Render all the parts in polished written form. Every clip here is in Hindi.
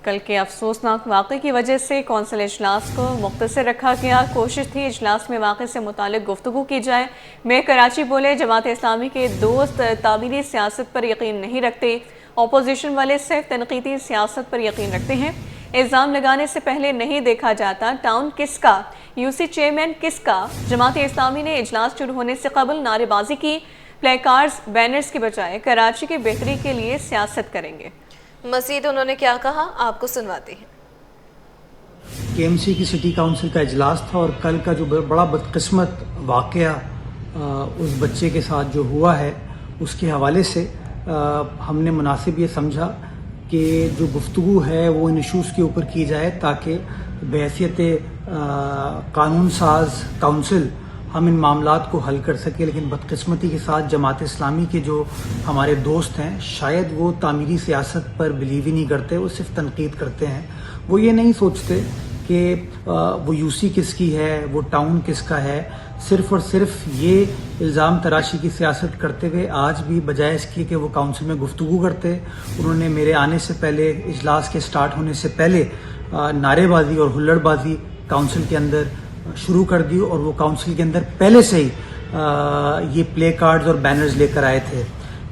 कल के अफसोसनाक वाक़े की वजह से कौंसिल इजलास को मुख्तसर रखा गया। कोशिश थी इजलास में वाक़े से मुतालिक गुफ्तगू की जाए। मेयर कराची बोले, जमात इस्लामी के दोस्त तामीरी सियासत पर यकीन नहीं रखते। अपोजिशन वाले सिर्फ तनकीदी सियासत पर यकीन रखते हैं। इल्ज़ाम लगाने से पहले नहीं देखा जाता टाउन किसका, यूसी चेयरमैन किसका। जमात इस्लामी ने इजलास शुरू होने से कबल नारेबाजी की। प्ले कार्ड्स बैनर्स के बजाय कराची की बेहतरी के लिए सियासत करेंगे। मज़ीद उन्होंने क्या कहा, आपको सुनवाते हैं। केएमसी की सिटी काउंसिल का इजलास था और कल का जो बड़ा बदकिस्मत वाक़या उस बच्चे के साथ जो हुआ है उसके हवाले से हमने मुनासिब ये समझा कि जो गुफ्तगू है वो इन इशूज़ के ऊपर की जाए ताकि बहैसियत कानून साज काउंसिल हम इन मामलात को हल कर सके। लेकिन बदकिस्मती के साथ जमात इस्लामी के जो हमारे दोस्त हैं शायद वो तामीरी सियासत पर बिलीव ही नहीं करते, वो सिर्फ तनकीद करते हैं। वो ये नहीं सोचते कि वो यूसी किसकी है, वो टाउन किसका है। सिर्फ और सिर्फ ये इल्ज़ाम तराशी की सियासत करते हुए आज भी बजाय इसके कि वो काउंसिल में गुफ्तगू करते, उन्होंने मेरे आने से पहले, इजलास के स्टार्ट होने से पहले नारेबाजी और हुल्लड़बाजी काउंसिल के अंदर शुरू कर दी और वो काउंसिल के अंदर पहले से ही ये प्ले कार्ड्स और बैनर्स लेकर आए थे।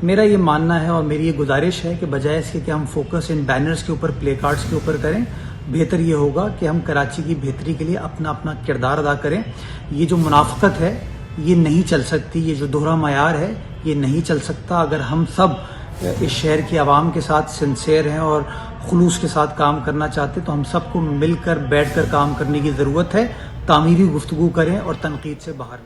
मेरा ये मानना है और मेरी ये गुजारिश है कि बजाय इसके कि हम फोकस इन बैनर्स के ऊपर, प्ले कार्ड्स के ऊपर करें, बेहतर ये होगा कि हम कराची की बेहतरी के लिए अपना अपना किरदार अदा करें। ये जो मुनाफकत है ये नहीं चल सकती, ये जो दोहरा मयार है ये नहीं चल सकता। अगर हम सब इस शहर की आवाम के साथ सिंसेयर हैं और खुलूस के साथ काम करना चाहते तो हम सबको मिलकर बैठकर काम करने की ज़रूरत है। तामीरी गुफ्तगू करें और तनकीद से बाहर।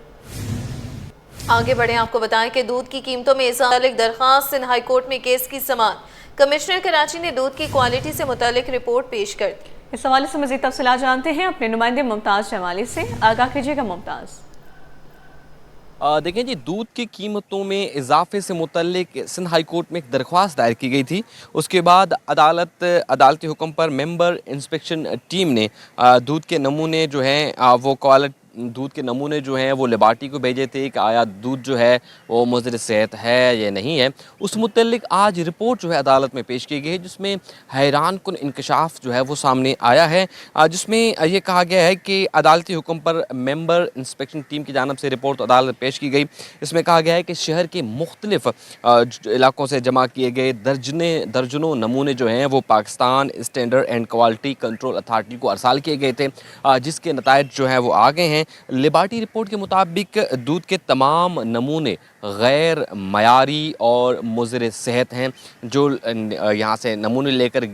आगे बढ़े, आपको बताएं कि दूध की कीमतों में इजाफे दरखास्त सिंध हाई कोर्ट में केस की समाअत। कमिश्नर कराची ने दूध की क्वालिटी से मुतालिक रिपोर्ट पेश कर दी। इस हवाले से मज़ीद तफसीलात जानते हैं अपने नुमाइंदे मुमताज़ जमाली से। आगाह कीजिएगा मुमताज़। देखें जी, दूध की कीमतों में इजाफे से मुतल्लिक सिंध हाई कोर्ट में एक दरख्वास्त दायर की गई थी। उसके बाद अदालती हुक्म पर मेंबर इंस्पेक्शन टीम ने दूध के नमूने जो हैं वो दूध के नमूने जो हैं वो लेबार्टी को भेजे थे कि आया दूध जो है वो मुज़र सेहत है या नहीं है। उस मुतल्लिक आज रिपोर्ट जो है अदालत में पेश की गई है, जिसमें हैरान कुन इंकशाफ जो है वो सामने आया है, जिसमें ये कहा गया है कि अदालती हुक्म पर मेंबर इंस्पेक्शन टीम की जानब से रिपोर्ट अदालत में पेश की गई। इसमें कहा गया है कि शहर के मुख्तलिफ इलाकों से जमा किए गए दर्जनों नमूने जो हैं वो Pakistan standard and quality control authority को अरसाल किए गए थे, जिसके नताइज जो हैं वो आ गए हैं। लिबर्टी रिपोर्ट के मुताबिक दूध के तमाम नमूने गैर मयारी और मुज़र सेहत हैं। जो यहाँ से नमूने लेकर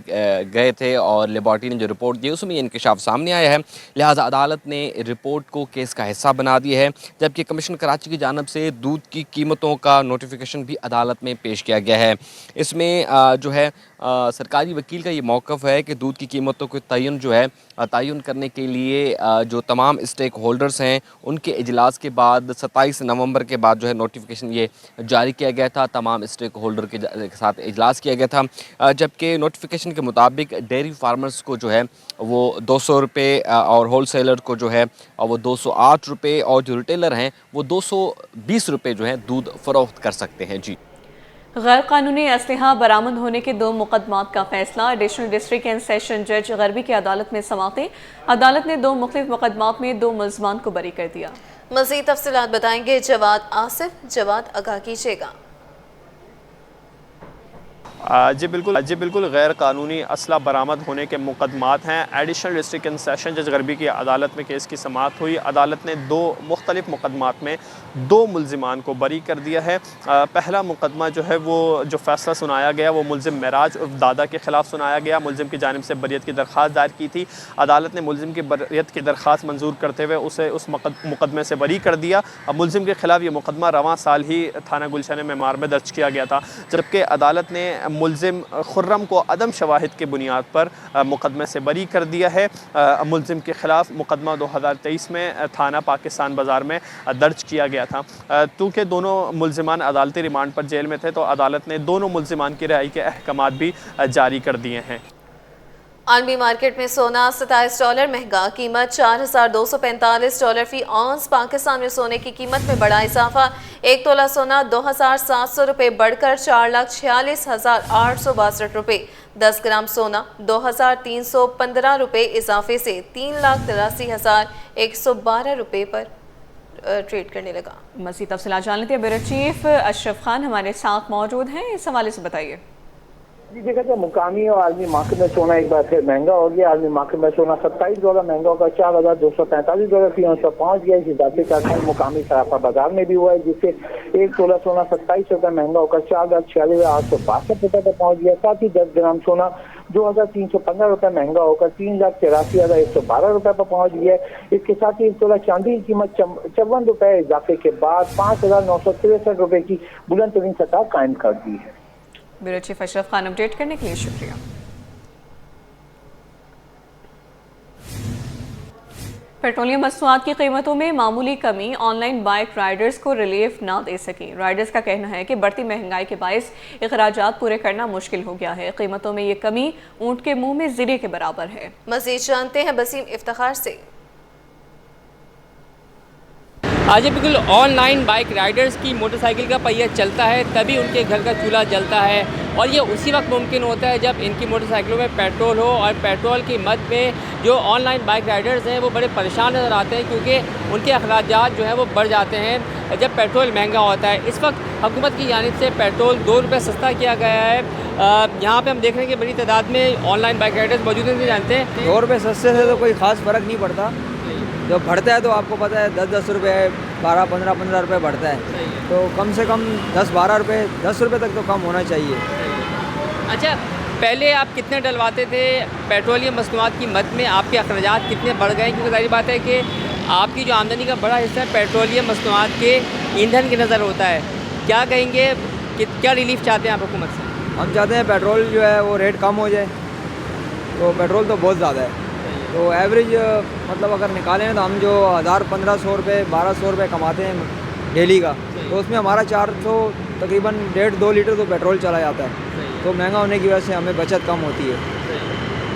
गए थे और लिबर्टी ने जो रिपोर्ट दी उसमें इंकशाफ सामने आया है। लिहाजा अदालत ने रिपोर्ट को केस का हिस्सा बना दिया है, जबकि कमिश्नर कराची की जानब से दूध की कीमतों का नोटिफिकेशन भी अदालत में पेश किया गया है। इसमें जो है सरकारी वकील का ये मौक़िफ़ है कि दूध की कीमतों को तयन करने के लिए जो तमाम स्टेक होल्डर्स हैं उनके इजलास के बाद 27 नवंबर के बाद जो है नोटिफिकेशन ये जारी किया गया था। तमाम स्टेक होल्डर के साथ इजलास किया गया था, जबकि नोटिफिकेशन के मुताबिक डेयरी फार्मर्स को जो है वो 200 रुपये और होल सेलर को जो है वो 208 रुपये और जो रिटेलर हैं वो 220 रुपये जो है दूध फ़रोख्त कर सकते हैं। जी, गैर कानूनी असलहा बरामद होने के 2 मुकदमात का फैसला। एडिशनल डिस्ट्रिक्ट एंड सेशन जज गरबी की अदालत में समाते। अदालत ने 2 मुख्तलिफ मुकदमात में 2 मुल्ज़मान को बरी कर दिया। मज़ीद तफसीलात बताएंगे जवाद आसिफ। जवाद, आगाह कीजिएगा। जी बिल्कुल गैर कानूनी असला बरामद होने के मुकदमात हैं। एडिशनल डिस्ट्रिक्ट एंड सेशन जज गरबी की अदालत में केस की समाअत हुई। अदालत ने 2 मुख्तलिफ मुकदमात में 2 मुल्ज़िमान को बरी कर दिया है। पहला मुकदमा जो है वो जो फैसला सुनाया गया वो मुल्ज़िम मेराज उर्फ दादा के ख़िलाफ़ सुनाया गया। मुल्ज़िम की जानिब से बरियत की दरख्वास्त दायर की थी। अदालत ने मुल्ज़िम की बरियत की दरख्वास्त मंजूर करते हुए उसे उस मुकदमे से बरी कर दिया। अब मुल्ज़िम के ख़िलाफ़ ये मुकदमा रवां साल ही थाना गुलशन मेमार में दर्ज किया गया था, जबकि अदालत ने मुल्ज़िम खुर्रम को अदम शवाहिद के बुनियाद पर मुकदमे से बरी कर दिया है। मुल्ज़िम के ख़िलाफ़ मुकदमा 2023 में थाना पाकिस्तान बाज़ार में दर्ज किया गया था। चूँकि दोनों मुल्ज़िमान अदालती रिमांड पर जेल में थे तो अदालत ने दोनों मुल्ज़िमान की रिहाई के अहकामात भी जारी कर दिए हैं। आलमी मार्केट में सोना $27 महंगा, कीमत $4,245 फी औंस। पाकिस्तान में सोने की कीमत में बड़ा इजाफा, 1 तोला सोना 2,700 रुपये बढ़कर 4,46,862 रुपये। 10 ग्राम सोना 2,315 रुपये इजाफे से 3,83,112 रुपये पर ट्रेड करने लगा। मज़ीद तफसीलात जान लेते हैं। ब्यूरो चीफ अशरफ खान हमारे साथ मौजूद हैं, इस हवाले से बताइए। जी देखा जाए मुकामी और आलमी मार्केट में सोना एक बार फिर महंगा हो गया। आलमी मार्केट में सोना $27 महंगा होगा, $4,245 की कीमत पर पहुंच गया। इस इजाफे का असर मुकामी सराफा बाजार में भी हुआ है, जिससे एक तोला सोना ₹27 महंगा होकर $4,46,862 पर पहुंच गया। साथ ही 10 ग्राम सोना $2,315 महंगा होकर $3,83,112 पर पहुंच गया। इसके साथ ही एक तोला चांदी की कीमत ₹54 इजाफे के बाद $5,963 की बुलंद तरीन सतह कायम कर दी है। Bureau chief Ashraf Khan update करने के लिए शुक्रिया। पेट्रोलियम मसनूआत की कीमतों में मामूली कमी ऑनलाइन बाइक राइडर्स को रिलीफ ना दे सकी। राइडर्स का कहना है कि बढ़ती महंगाई के बायस अखराजात पूरे करना मुश्किल हो गया है। कीमतों में ये कमी ऊंट के मुंह में ज़ीरे के बराबर है। मजीद जानते हैं बसीम इफ्तिखार से। आज बिल्कुल ऑनलाइन बाइक राइडर्स की मोटरसाइकिल का पहिया चलता है तभी उनके घर का चूल्हा जलता है, और ये उसी वक्त मुमकिन होता है जब इनकी मोटरसाइकिलों में पेट्रोल हो। और पेट्रोल की मद में जो ऑनलाइन बाइक राइडर्स हैं वो बड़े परेशान नज़र आते हैं, क्योंकि उनके अखराजात जो हैं वो बढ़ जाते हैं जब पेट्रोल महंगा होता है। इस वक्त हुकूमत की जानिब से पेट्रोल ₹2 सस्ता किया गया है। यहाँ पे हम देख रहे हैं कि बड़ी तादाद में ऑनलाइन बाइक राइडर्स मौजूद हैं। जानते हैं ₹2 सस्ते से तो कोई ख़ास फ़र्क नहीं पड़ता। जब बढ़ता है तो आपको पता है 10-10 रुपये, 12-15 रुपये बढ़ता है, तो कम से कम 10-12 रुपये, 10 रुपये तक तो कम होना चाहिए। अच्छा, पहले आप कितने डलवाते थे? पेट्रोलियम मसनूआत की मद में आपके अखराजात कितने बढ़ गए? क्योंकि जाहिर बात है कि आपकी जो आमदनी का बड़ा हिस्सा पेट्रोलियम मसनूआत के ईंधन की नज़र होता है। क्या कहेंगे कि क्या रिलीफ चाहते हैं आप हुकूमत से? हम चाहते हैं पेट्रोल जो है वो रेट कम हो जाए। तो पेट्रोल तो बहुत ज़्यादा है, तो एवरेज मतलब अगर निकालें तो हम जो 1000-1500 रुपये, 1200 रुपये कमाते हैं डेली का, तो उसमें हमारा 400 तकरीबन 1.5-2 लीटर तो पेट्रोल चला जाता है। तो महंगा होने की वजह से हमें बचत कम होती है।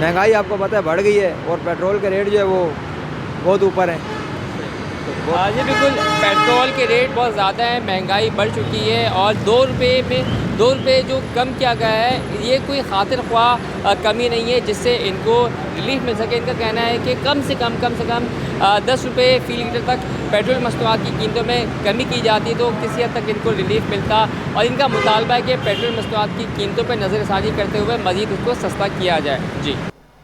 महंगाई आपको पता है बढ़ गई है, और पेट्रोल के रेट जो है वो बहुत ऊपर हैं। जी बिल्कुल, पेट्रोल के रेट बहुत ज़्यादा है, महंगाई बढ़ चुकी है, और ₹2 जो कम किया गया है ये कोई खातिर ख्वाह कमी नहीं है जिससे इनको रिलीफ मिल सके। इनका कहना है कि कम से कम ₹10 फ़ी लीटर तक पेट्रोल मसनूआत की कीमतों में कमी की जाती तो किसी हद तक इनको रिलीफ मिलता, और इनका मुतालबा है कि पेट्रोल मसनूआत की कीमतों पर नज़रसानी करते हुए मज़ीद उसको सस्ता किया जाए। जी।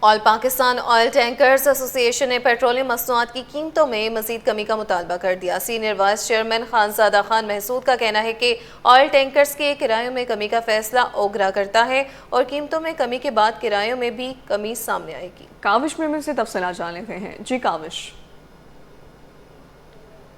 All Pakistan oil tankers association ने पेट्रोलियम मसनूआत की कीमतों में मजीद कमी का मुतालबा कर दिया। Senior vice chairman Khanzada Khan Mehsud का कहना है कि ऑयल टैंकर्स के किरायों में कमी का फैसला ओगरा करता है और कीमतों में कमी के बाद किरायों में भी कमी सामने आएगी। काविश में से तफसीलात जान लेते हैं। जी काविश।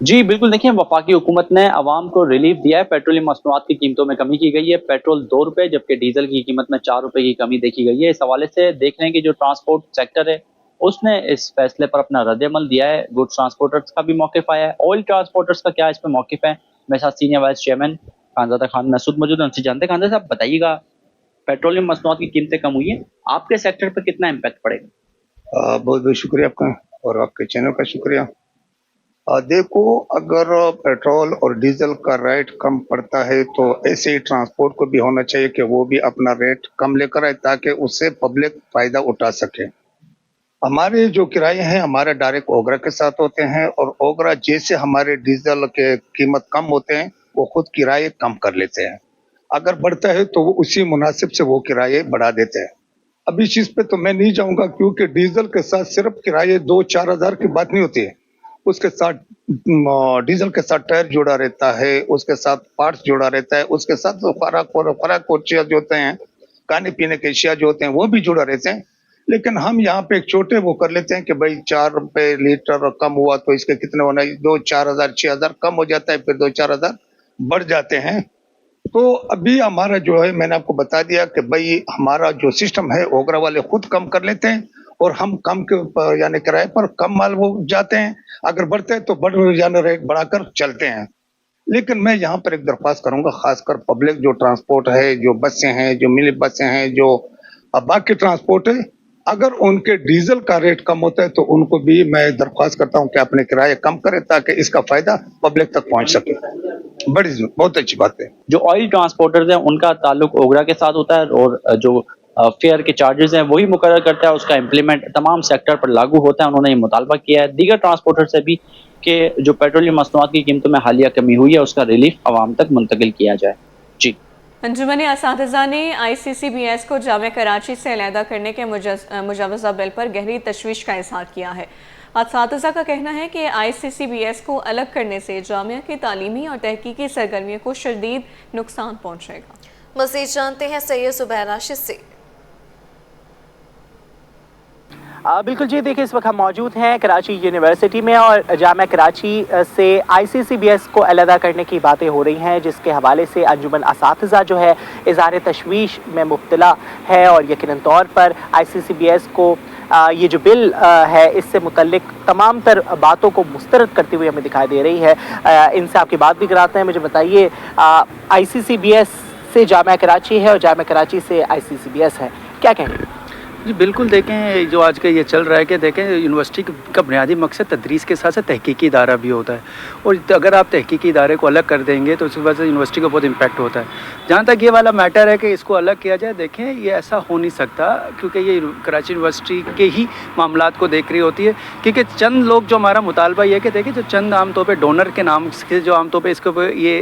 जी बिल्कुल, देखिए वफाकी हुकूमत ने आवाम को रिलीफ दिया है। पेट्रोलियम मसनूआत की कीमतों में कमी की गई है। पेट्रोल ₹2 जबकि डीजल की कीमत में ₹4 की कमी देखी गई है। इस हवाले से देख रहे हैं कि जो ट्रांसपोर्ट सेक्टर है उसने इस फैसले पर अपना रद्द-ए-अमल दिया है। गुड्स ट्रांसपोर्टर्स का भी मौकिफ आया है, ऑयल ट्रांसपोर्टर्स का क्या इस पर मौकिफ है? मेरे साथ senior vice chairman Khanzada Khan Mehsud मौजूद है, उनसे जानते हैं। खानजादा साहब बताइएगा, पेट्रोलियम मसनूआत की कीमतें कम हुई है, आपके सेक्टर पर कितना इम्पैक्ट पड़ेगा? बहुत बहुत शुक्रिया आपका और आपके चैनल का शुक्रिया। देखो, अगर पेट्रोल और डीजल का रेट कम पड़ता है तो ऐसे ही ट्रांसपोर्ट को भी होना चाहिए कि वो भी अपना रेट कम लेकर आए ताकि उससे पब्लिक फायदा उठा सके। हमारे जो किराए हैं हमारे डायरेक्ट ओगरा के साथ होते हैं, और ओगरा जैसे हमारे डीजल के कीमत कम होते हैं वो खुद किराए कम कर लेते हैं। अगर बढ़ता है तो वो उसी मुनासिब से वो किराए बढ़ा देते हैं। अब इस चीज पे तो मैं नहीं जाऊंगा, क्योंकि डीजल के साथ सिर्फ किराए 2-4 हज़ार की बात नहीं होती है। उसके साथ डीजल के साथ टायर जुड़ा रहता है, उसके साथ पार्ट्स जुड़ा रहता है, उसके साथ खुराक जो होते हैं, खाने पीने के अशिया जो होते हैं वो भी जुड़ा रहते हैं। लेकिन हम यहाँ पे एक छोटे वो कर लेते हैं कि भाई ₹4 लीटर कम हुआ तो इसके कितने होना, 2-4 हज़ार 6 हज़ार कम हो जाता है, फिर 2-4 हज़ार बढ़ जाते हैं। तो अभी हमारा जो है, मैंने आपको बता दिया कि भाई हमारा जो सिस्टम है ओगरा वाले खुद कम कर लेते हैं, और हम कम के यानी किराए पर कम माल वो जाते हैं। अगर बढ़ते हैं तो बढ़ यानी रेट बढ़ाकर चलते हैं। लेकिन मैं यहाँ पर एक दरख्वास्त करूंगा, खासकर पब्लिक जो ट्रांसपोर्ट है, जो बसें हैं, जो मिनी बसें हैं, जो बाकी ट्रांसपोर्ट है, अगर उनके डीजल का रेट कम होता है तो उनको भी मैं दरख्वास्त करता हूँ कि अपने किराए कम करें ताकि इसका फायदा पब्लिक तक पहुँच सके। बहुत अच्छी बात है। जो ऑयल ट्रांसपोर्टर्स हैं उनका ताल्लुक ओगरा के साथ होता है, और जो फेयर के चार्जेस हैं वही मुकर्रर करता है, उसका इम्प्लीमेंट तमाम सेक्टर पर लागू होता है। उन्होंने ये मुतालबा किया है दीगर ट्रांसपोर्टर से भी कि जो पेट्रोलियम मसनूआत की कीमतों में हालिया कमी हुई है उसका रिलीफ आवाम तक मुंतकिल किया जाए। जी, अंजुमन असातिज़ा ने ICCBS को जामिया कराची से अलहदा करने के मुजवज़ा बिल पर गहरी तशवीश का इज़हार किया है। असातिज़ा का कहना है कि ICCBS को अलग करने से जामिया की तालीमी और तहकीकी सरगर्मियों को शदीद नुकसान पहुँचेगा। मज़ीद जानते हैं सैयद ज़ुबैर राशिद से। बिल्कुल जी, देखिए इस वक्त हम मौजूद हैं कराची यूनिवर्सिटी में और जामिया कराची से ICCBS को अलहदा करने की बातें हो रही हैं, जिसके हवाले से अंजुमन असातिज़ा जो है इज़हार तशवीश में मुब्तला है और यकीनन तौर पर ICCBS को ये जो बिल है इससे मुतल्लिक तमाम तर बातों को मुस्तरद करती हुई हमें दिखाई दे रही है। इनसे आपकी बात भी कराते हैं। मुझे बताइए, ICCBS से जामिया कराची है और जामिया कराची से ICCBS है, क्या कहेंगे? जी बिल्कुल, देखें जो आज का ये चल रहा है कि देखें यूनिवर्सिटी का बुनियादी मकसद तदरीस के साथ साथ तहकीकी इदारा भी होता है, और अगर आप तहकीकी इदारे को अलग कर देंगे तो उसकी वजह से यूनिवर्सिटी को बहुत इम्पैक्ट होता है। जहाँ तक ये वाला मैटर है कि इसको अलग किया जाए, देखें ये ऐसा हो नहीं सकता, क्योंकि ये कराची यूनिवर्सिटी के ही मामलात को देख रही होती है। क्योंकि चंद लोग जो हमारा मुतालबा ये है कि देखिए जो चंद आमतौर पर डोनर के नाम से जो आमतौर पर इसको ये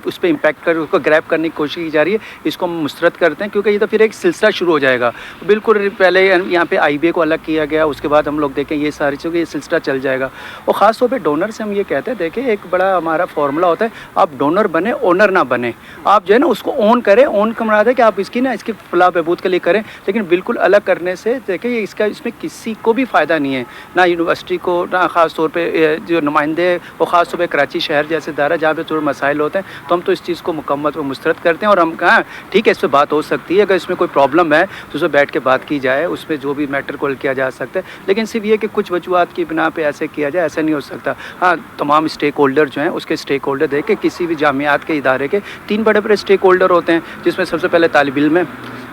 उस पर इम्पैक्ट कर उसको ग्रैब करने की कोशिश की जा रही है, इसको हम मुस्तरद करते हैं, क्योंकि ये तो फिर एक सिलसिला शुरू हो जाएगा। बिल्कुल पहले यहाँ पे IBA को अलग किया गया, उसके बाद हम लोग देखें ये सारी चीज़ें, ये सिलसिला चल जाएगा। और ख़ास तौर पे डोनर से हम ये कहते हैं, देखें एक बड़ा हमारा फार्मूला होता है, आप डोनर बने, ओनर ना बने। आप जो है ना उसको ओन करें, ओन का मुराद है कि आप इसकी फलाह बहबूद के लिए करें, लेकिन बिल्कुल अलग करने से देखें इसमें किसी को भी फ़ायदा नहीं है, ना यूनिवर्सिटी को, ना ख़ास तौर पर जो नुमाइंदे और ख़ास तौर पर कराची शहर जैसे दायरा जहाँ पे थोड़े मसाइल होते हैं, तो हम तो इस चीज़ को मुकम्मल और मुस्तरद करते हैं। और हम कहाँ ठीक है, इस पर बात हो सकती है, अगर इसमें कोई प्रॉब्लम है तो उस पर बैठ के बात की जाए, उसमें जो भी मैटर को हल किया जा सकता है, लेकिन सिर्फ ये कि कुछ वजूहात की बिना पे ऐसे किया जाए, ऐसा नहीं हो सकता। हाँ, तमाम स्टेक होल्डर जो हैं उसके स्टेक होल्डर देख के, किसी भी जामियात के इदारे के 3 बड़े बड़े स्टेक होल्डर होते हैं, जिसमें सबसे पहले तालिब इल्म है,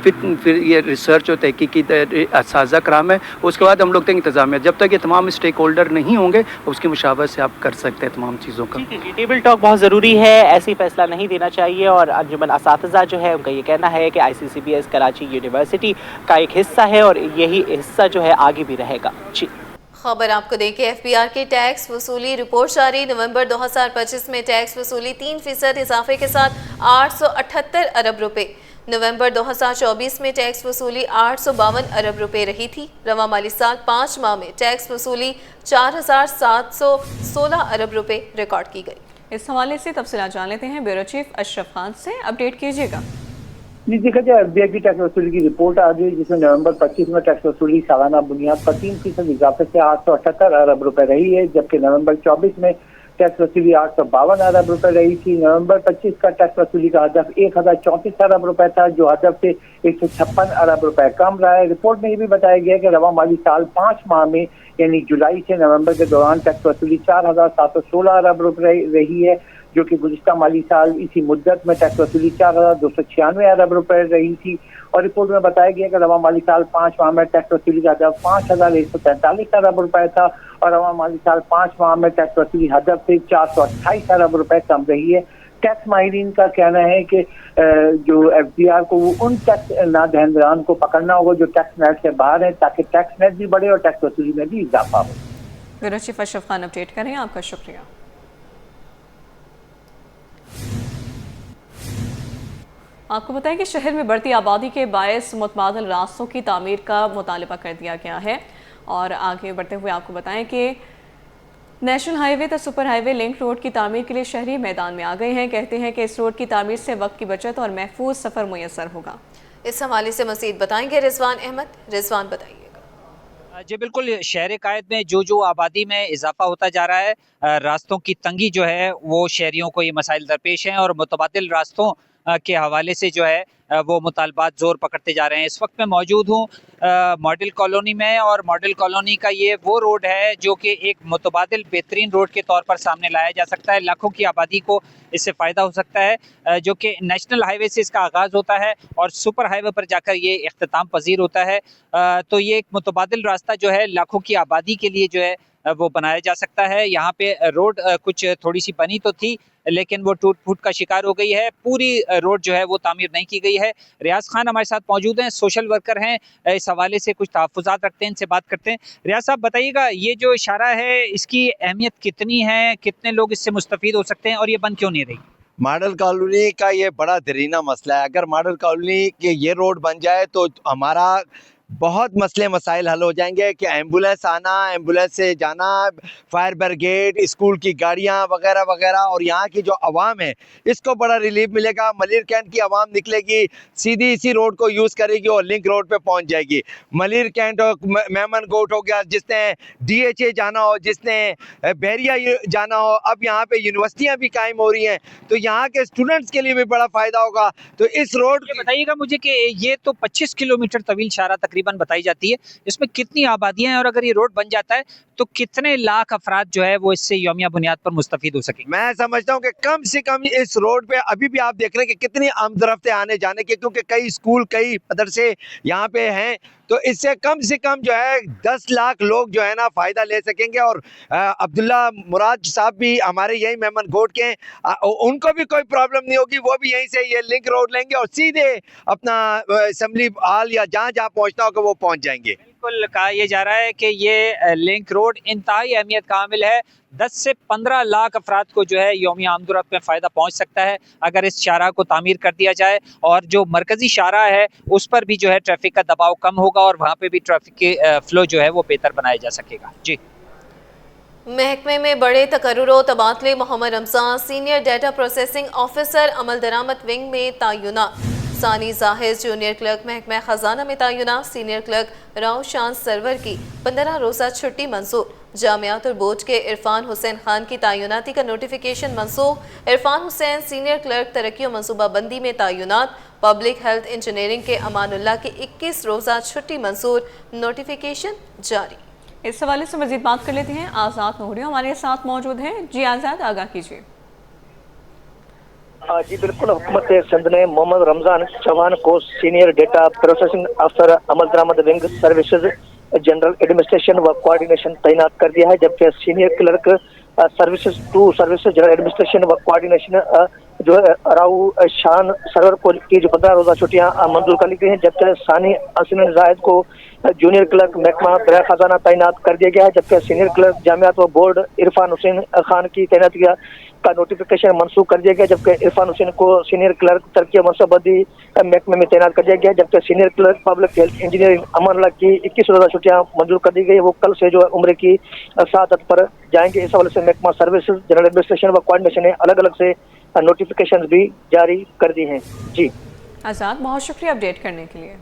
फिर ये रिसर्च और तहकीकी असातिज़ा कराम है, उसके बाद हम लोग देखें इंतज़ामिया। जब तक ये तमाम स्टेक होल्डर नहीं होंगे उसकी मुशावरत से आप कर सकते हैं तमाम चीज़ों का। टेबल टॉक बहुत ज़रूरी है, ऐसी फैसला नहीं देना चाहिए। और अंजुमन असातिज़ा जो है उनका ये कहना है कि ICCBS कराची यूनिवर्सिटी का एक हिस्सा है और यही हिस्सा जो है आगे भी रहेगा। जी, खबर आपको दें कि FBR की टैक्स वसूली रिपोर्ट जारी। नवंबर 2025 में टैक्स वसूली 3% इजाफे के साथ 878 अरब रुपए। नवंबर 2024 में टैक्स वसूली 852 अरब रुपए रही थी। रवा माली साल 5 माह में टैक्स वसूली 4716 अरब रुपए रिकॉर्ड की गई। इस हवाले से तफसीलात जान लेते हैं ब्यूरो चीफ अशरफ खान से, अपडेट कीजिएगा। जी, देखा जाए FBI की टैक्स वसूली की रिपोर्ट आ गई, जिसमें नवंबर 25 में टैक्स वसूली सालाना बुनियाद पर 3% इजाफे से 878 अरब रुपए रही है, जबकि नवंबर 24 में टैक्स वसूली 852 अरब रुपए रही थी। नवंबर 25 का टैक्स वसूली का हदफ 1034 अरब रुपए था, जो हदफ से 156 अरब रुपए कम रहा है। रिपोर्ट में ये भी बताया गया कि रवा माली साल 5 माह में यानी जुलाई से नवंबर के दौरान टैक्स वसूली 4716 अरब रुपए रही है, जो कि गुज़िश्ता माली साल इसी मुद्दत में टैक्स वसूली 4296 अरब रुपए रही थी। और रिपोर्ट में बताया गया कि रवा माली साल 5 माह में टैक्स वसूली का हदफ 5143 अरब रुपए था और रवा माली साल 5 माह में टैक्स वसूली हदफ से 428 अरब रुपए कम रही है। टैक्स माहिरीन का कहना है कि जो FBR को वो उन टैक्स नादहिंदान को पकड़ना होगा जो टैक्स नेट से बाहर है, ताकि टैक्स नेट भी बढ़े और टैक्स वसूली में भी इजाफा हो। Bureau chief Ashraf Khan update करें, आपका शुक्रिया। आपको बताएं कि शहर में बढ़ती आबादी के बायस मुतबादिल रास्तों की तामीर का मुतालबा कर दिया गया है। और आगे बढ़ते हुए आपको बताएं कि नेशनल हाईवे तक सुपर हाईवे लिंक रोड की तामीर के लिए शहरी मैदान में आ गए हैं। कहते हैं कि इस रोड की तामीर से वक्त की बचत और महफूज सफ़र मुयसर होगा। इस हवाले से मज़ीद बताएंगे रिजवान अहमद। रिजवान बताइएगा। जी बिल्कुल, शहर कायद में जो आबादी में इजाफा होता जा रहा है, रास्तों की तंगी जो है वो शहरियों को ये मसाइल दरपेश हैं और मुतबादिल रास्तों के हवाले से जो है वो मुतालबात ज़ोर पकड़ते जा रहे हैं। इस वक्त मैं मौजूद हूँ मॉडल कॉलोनी में और मॉडल कॉलोनी का ये वो रोड है जो कि एक मुतबादिल बेहतरीन रोड के तौर पर सामने लाया जा सकता है। लाखों की आबादी को इससे फ़ायदा हो सकता है, जो कि नेशनल हाईवे से इसका आगाज़ होता है और सुपर हाईवे पर जाकर ये इख्तिताम पजीर होता है। तो ये एक मुतबादिल रास्ता जो है लाखों की आबादी के लिए जो है वो बनाया जा सकता है। यहाँ पे रोड कुछ थोड़ी सी बनी तो थी, लेकिन वो टूट फूट का शिकार हो गई है। पूरी रोड जो है वो तामीर नहीं की गई है। रियाज खान हमारे साथ मौजूद हैं, सोशल वर्कर हैं, इस हवाले से कुछ तहफ़्फ़ुज़ात रखते हैं, इनसे बात करते हैं। रियाज साहब बताइएगा, ये जो इशारा है इसकी अहमियत कितनी है, कितने लोग इससे मुस्तफ़ीद हो सकते हैं और ये बंद क्यों नहीं रही? मॉडल कॉलोनी का ये बड़ा दरीना मसला है। अगर मॉडल कॉलोनी के ये रोड बन जाए तो हमारा बहुत मसले मसाइल हल हो जाएंगे कि एम्बुलेंस आना, एम्बुलेंस से जाना, फायर ब्रिगेड, स्कूल की गाड़ियां वगैरह वगैरह, और यहाँ की जो आवाम है इसको बड़ा रिलीफ मिलेगा। मलिर कैंट की आवाम निकलेगी, सीधी इसी रोड को यूज़ करेगी और लिंक रोड पे पहुँच जाएगी। मलिर कैंट और मेमन गोट हो गया, जिसने DHA जाना हो, जिसने बहरिया जाना हो, अब यहाँ पे यूनिवर्सिटियाँ भी कायम हो रही हैं, तो यहाँ के स्टूडेंट्स के लिए भी बड़ा फ़ायदा होगा। तो इस रोड बताइएगा मुझे कि ये तो 25 किलोमीटर तवील शारा तकरीबन बताई जाती है, इसमें कितनी आबादियां हैं और अगर ये रोड बन जाता है तो कितने लाख अफराद जो है वो इससे यौमिया बुनियाद पर मुस्तफीद हो सकेंगे? मैं समझता हूँ कि कम से कम इस रोड पे अभी भी आप देख रहे हैं कि कितनी आमदरफ्तें आने जाने की, क्योंकि कई स्कूल, कई मदरसे यहाँ पे हैं, तो इससे कम से कम जो है 10 लाख लोग जो है ना फ़ायदा ले सकेंगे। और अब्दुल्ला मुराद साहब भी हमारे यही मेमन गोट के हैं, उनको भी कोई प्रॉब्लम नहीं होगी, वो भी यहीं से ये लिंक रोड लेंगे और सीधे अपना असेंबली हॉल या जहाँ जहाँ पहुँचना होगा वो पहुँच जाएंगे। बिल्कुल कहा यह जा रहा है कि ये लिंक रोड इंतहाई अहमियत का हामिल है। 10 से 15 लाख अफराद को जो है यौमिया आमदोरफ्त में फ़ायदा पहुंच सकता है अगर इस शाहराह को तामीर कर दिया जाए, और जो मरकज़ी शाहराह है उस पर भी जो है ट्रैफिक का दबाव कम होगा और वहाँ पे भी ट्रैफिक के फ़्लो जो है वो बेहतर बनाया जा सकेगा। जी। महकमे में बड़े तकर्रुर तबादले, Mohammad Ramzan senior data processing officer अमल दरामद विंग में तय्युनात। सानी जाहिर जूनियर क्लर्क महकमा खजाना में तय्युनात। सीनियर क्लर्क राव शान सरवर की 15 रोज़ा छुट्टी मंसूर। जामियात और बोर्ड के इरफान हुसैन खान की तय्युनाती का नोटिफिकेशन मंसूख। इरफान हुसैन सीनियर क्लर्क तरक्की और मनसूबाबंदी में तय्युनात। पब्लिक हेल्थ इंजीनियरिंग के अमानुल्लाह की 21 रोज़ा छुट्टी मंसूर, नोटिफिकेशन जारी। इस हवाले से मजीद बात कर लेते हैं। आज़ाद नूरिया हमारे साथ मौजूद हैं। जी आज़ाद, आगाह कीजिए। जी बिल्कुल, हुकूमत सिंध ने मोहम्मद रमज़ान चौहान को सीनियर डेटा प्रोसेसिंग अफसर अमल दरामद विंग सर्विसेज जनरल एडमिनिस्ट्रेशन व कोऑर्डिनेशन तैनात कर दिया है, जबकि senior clerk services 2 services general administration व कोऑर्डिनेशन जो है राव शान सरवर को की जो 15 रोज़ा छुट्टियां मंजूर कर ली गई हैं, जबकि सानी हसन जाहिद को जूनियर क्लर्क महकमा बराए खजाना तैनात कर दिया गया है, जबकि सीनियर क्लर्क जामियात व बोर्ड इरफान हुसैन खान की तैनाती का नोटिफिकेशन मनसूख कर दिया गया, जबकि इरफान हुसैन को सीनियर क्लर्क तरक्की मनसूबाबंदी महकमे में तैनात कर दिया गया, जबकि senior clerk public health engineering Amanullah की 21 रोज़ा छुट्टियां मंजूर कर दी गई। वो कल से जो है उम्र की सादत पर जाएंगे। इस हवाले से महकमा सर्विसेज जनरल एडमिनिस्ट्रेशन व कोऑर्डिनेशन ने अलग अलग से नोटिफिकेशन भी जारी कर दी हैं। जी आज़ाद, बहुत शुक्रिया अपडेट करने के लिए।